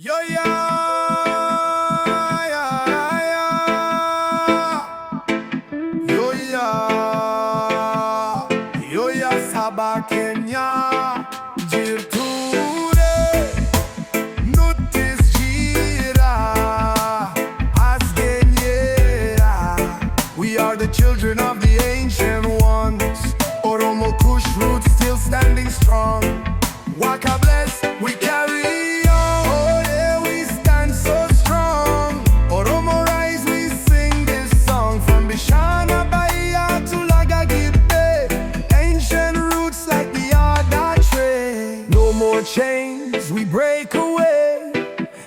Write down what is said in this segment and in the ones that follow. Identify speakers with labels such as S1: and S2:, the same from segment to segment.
S1: Yo ya, ya, ya. Yo ya, yo ya saba Kenya. Jirture, nutis jira, asgenyera. We are the children of the ancient ones. Oromo Kush roots still standing strong. Waka bless, we carry. Chains we break away.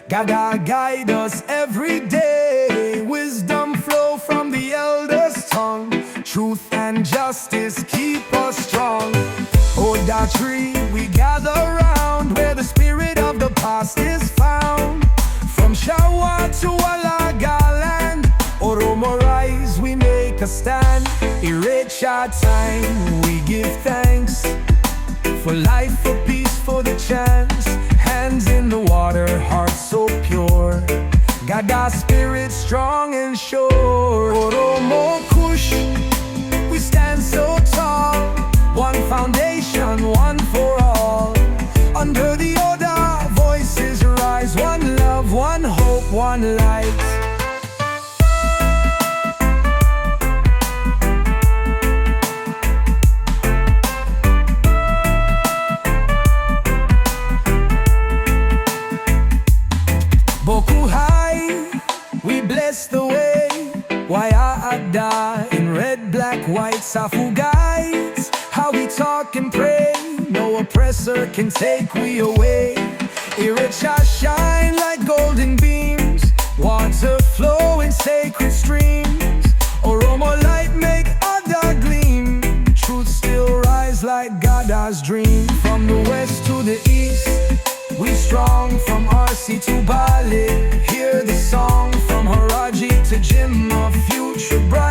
S1: Gaga guide us every day. Wisdom flow from the elders' tongue. Truth and justice keep us strong. Oda tree we gather round, where the spirit of the past is found. From Shawa to Walaga land, Oromo rise, we make a stand. Irecha time, we give thanks for life, for peace, for the chance. Hands in the water, heart so pure. Gaga spirit strong and sure. Oromo Kush, we stand so tall. One foundation, one for all. Under the Oda, voices rise. One love, one hope, one light. We bless the way. Waya Ada in red, black, white, Safu guides. How we talk and pray, no oppressor can take we away. Iricha shine like golden beams, water flow in sacred streams. Oromo light make Ada gleam. Truth still rise like Gada's dream. From the west to the east, we strong. From RC to Bali, hear the song. From Haraji to Jim, a future bright.